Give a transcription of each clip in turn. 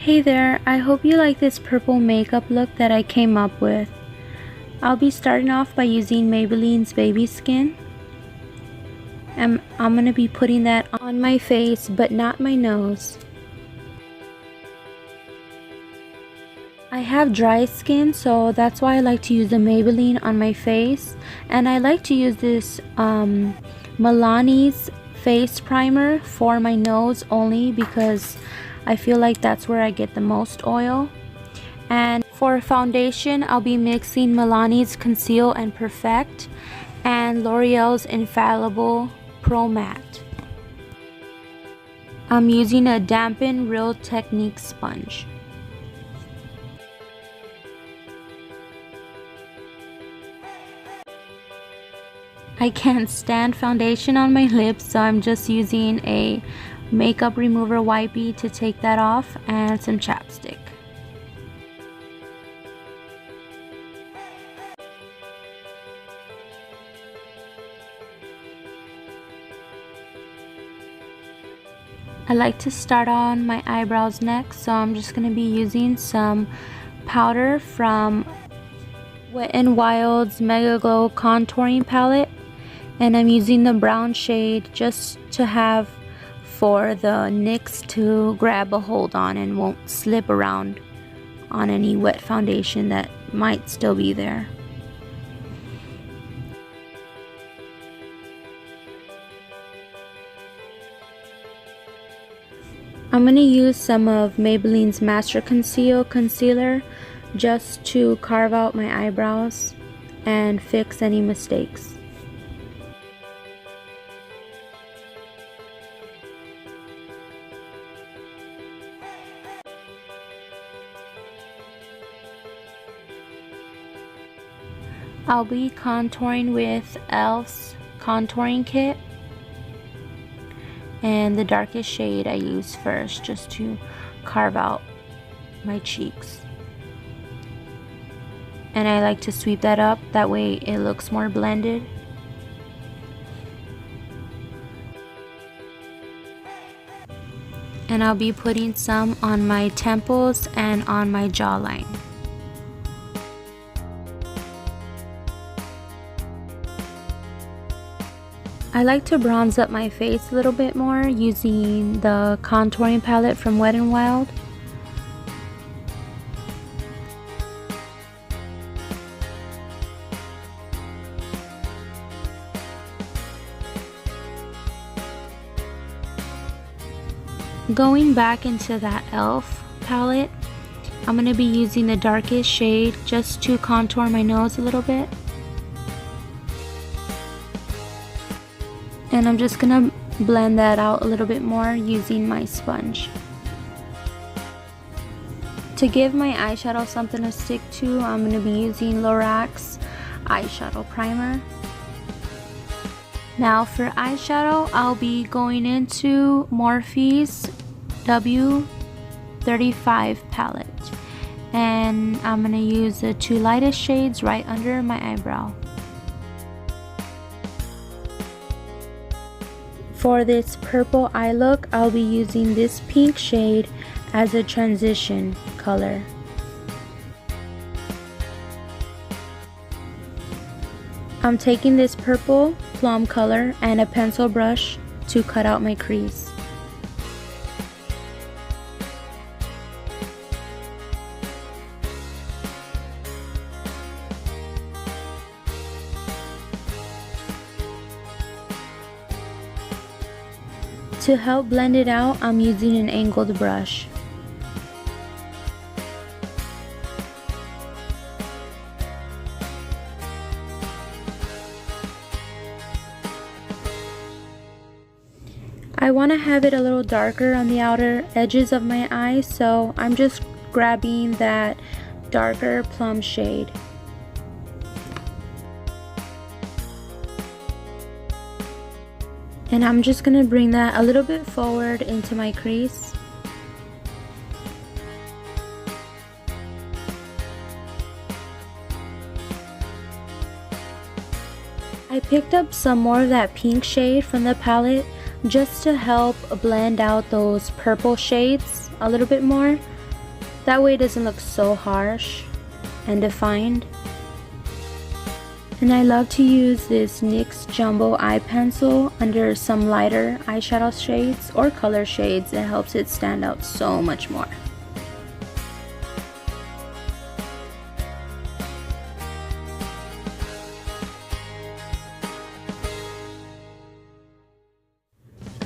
Hey there, I hope you like this purple makeup look that I came up with. I'll be starting off by using Maybelline's Baby Skin. I'm going to be putting that on my face, but not my nose. I have dry skin, so that's why I like to use the Maybelline on my face. And I like to use this Milani's face primer for my nose only because I feel like that's where I get the most oil. And for foundation, I'll be mixing Milani's Conceal and Perfect and L'Oreal's Infallible Pro Matte. I'm using a dampen Real Technique sponge. I can't stand foundation on my lips, so I'm just using a makeup remover wipey to take that off and some chapstick. I like to start on my eyebrows next, so I'm just going to be using some powder from Wet n Wild's Mega Glow Contouring Palette, and I'm using the brown shade just to have for the NYX to grab a hold on and won't slip around on any wet foundation that might still be there. I'm going to use some of Maybelline's Master Conceal concealer just to carve out my eyebrows and fix any mistakes. I'll be contouring with e.l.f.'s contouring kit, and the darkest shade I use first just to carve out my cheeks. And I like to sweep that up, that way it looks more blended. And I'll be putting some on my temples and on my jawline. I like to bronze up my face a little bit more using the contouring palette from Wet n Wild. Going back into that e.l.f. palette, I'm going to be using the darkest shade just to contour my nose a little bit. And I'm just going to blend that out a little bit more using my sponge. To give my eyeshadow something to stick to, I'm going to be using Lorac's eyeshadow primer. Now for eyeshadow, I'll be going into Morphe's W 35 palette. And I'm going to use the two lightest shades right under my eyebrow. For this purple eye look, I'll be using this pink shade as a transition color. I'm taking this purple plum color and a pencil brush to cut out my crease. To help blend it out, I'm using an angled brush. I want to have it a little darker on the outer edges of my eyes, so I'm just grabbing that darker plum shade. And I'm just going to bring that a little bit forward into my crease. I picked up some more of that pink shade from the palette just to help blend out those purple shades a little bit more. That way it doesn't look so harsh and defined. And I love to use this NYX Jumbo eye pencil under some lighter eyeshadow shades or color shades. It helps it stand out so much more.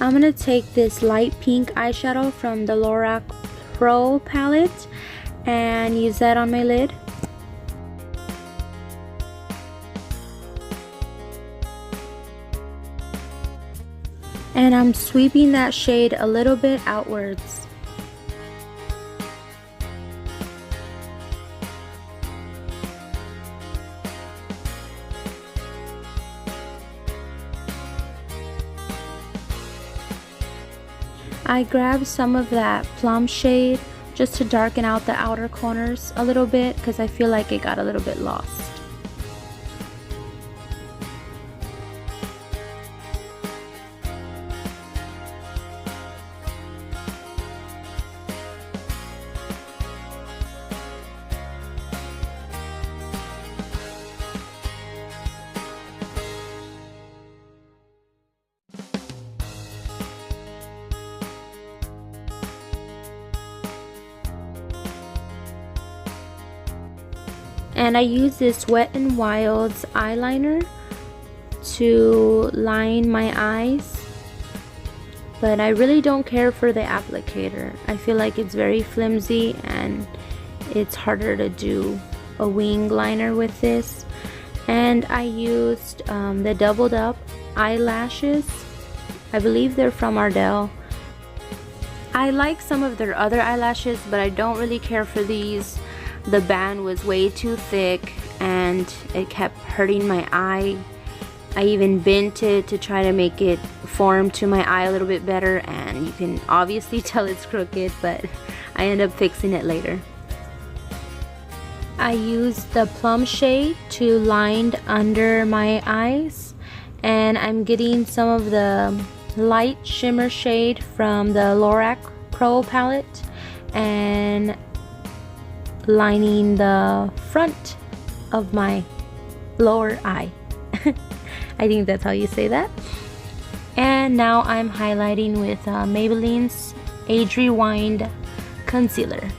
I'm going to take this light pink eyeshadow from the Lorac Pro palette and use that on my lid. And I'm sweeping that shade a little bit outwards. I grabbed some of that plum shade just to darken out the outer corners a little bit because I feel like it got a little bit lost. And I use this Wet n Wild's eyeliner to line my eyes, but I really don't care for the applicator. I feel like it's very flimsy and it's harder to do a wing liner with this. And I used the doubled up eyelashes. I believe they're from Ardell. I like some of their other eyelashes, but I don't really care for these. The band was way too thick and it kept hurting my eye. I even bent it to try to make it form to my eye a little bit better, and you can obviously tell it's crooked, but I end up fixing it later. I used the plum shade to line under my eyes, and I'm getting some of the light shimmer shade from the Lorac Pro palette and lining the front of my lower eye. I think that's how you say that. And now I'm highlighting with Maybelline's Age Rewind Concealer.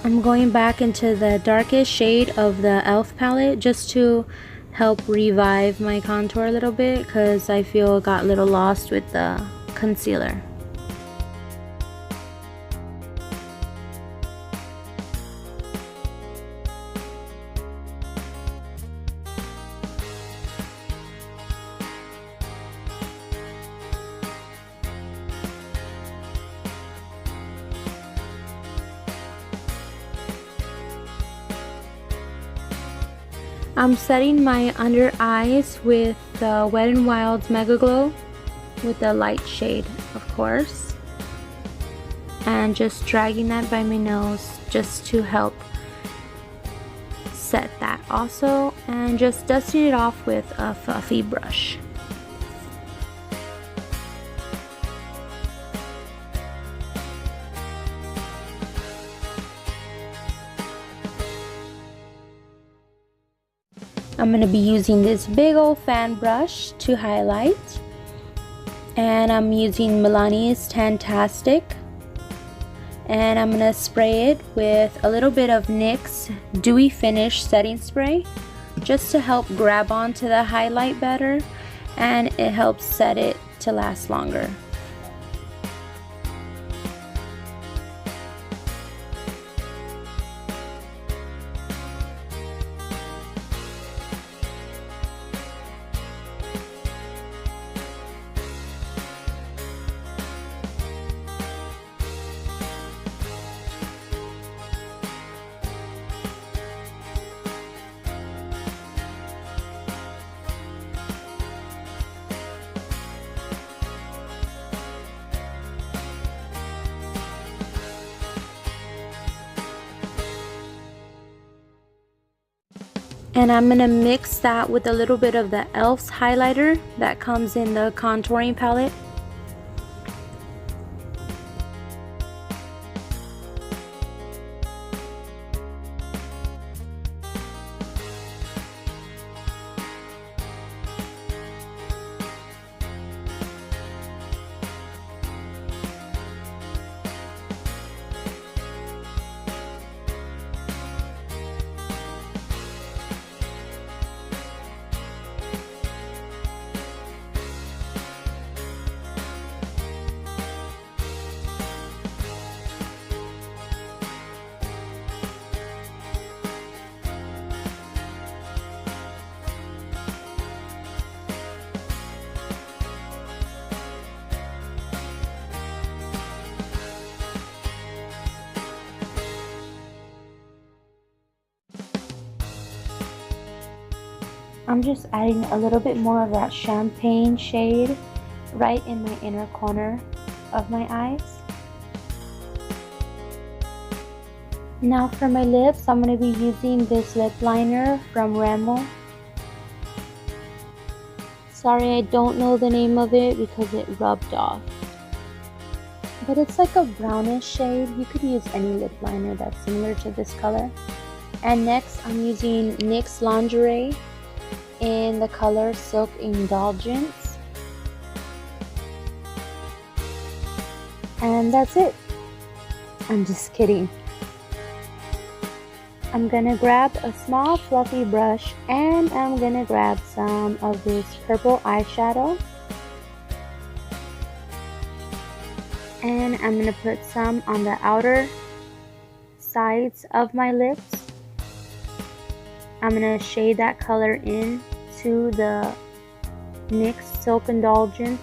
I'm going back into the darkest shade of the e.l.f. palette just to help revive my contour a little bit because I feel it got a little lost with the concealer. I'm setting my under eyes with the Wet n Wild's Mega Glow with the light shade, of course, and just dragging that by my nose just to help set that also, and just dusting it off with a fluffy brush. I'm going to be using this big old fan brush to highlight, and I'm using Milani's Tantastic, and I'm going to spray it with a little bit of NYX Dewy Finish Setting Spray just to help grab onto the highlight better, and it helps set it to last longer. And I'm going to mix that with a little bit of the e.l.f.'s highlighter that comes in the contouring palette. I'm just adding a little bit more of that champagne shade right in my inner corner of my eyes. Now for my lips, I'm going to be using this lip liner from Rimmel. Sorry, I don't know the name of it because it rubbed off. But it's like a brownish shade. You could use any lip liner that's similar to this color. And next, I'm using NYX Lingerie in the color Silk Indulgence. And that's it. I'm just kidding. I'm gonna grab a small fluffy brush and I'm gonna grab some of this purple eyeshadow. And I'm gonna put some on the outer sides of my lips. I'm going to shade that color in to the NYX Silk Indulgence.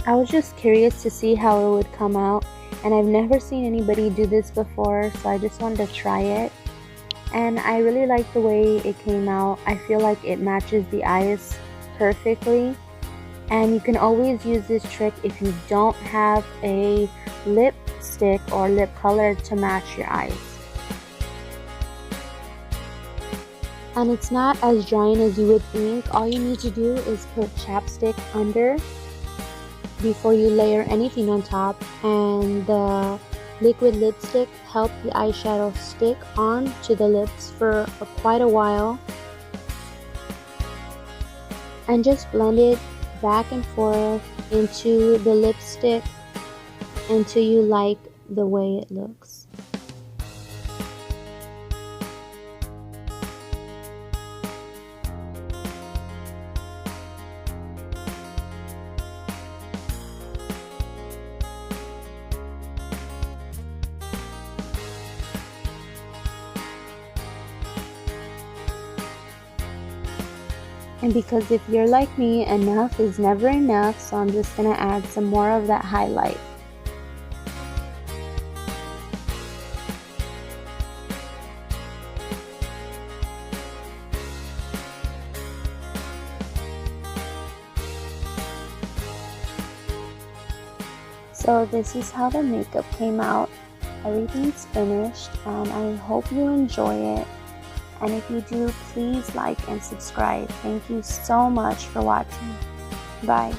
I was just curious to see how it would come out, and I've never seen anybody do this before, so I just wanted to try it. And I really like the way it came out. I feel like it matches the eyes perfectly. And you can always use this trick if you don't have a lipstick or lip color to match your eyes. And it's not as drying as you would think. All you need to do is put chapstick under before you layer anything on top, and the liquid lipstick helps the eyeshadow stick on to the lips for quite a while. And just blend it back and forth into the lipstick until you like the way it looks. And because if you're like me, enough is never enough, so I'm just going to add some more of that highlight. So this is how the makeup came out. Everything's finished and I hope you enjoy it. And if you do, please like and subscribe. Thank you so much for watching. Bye.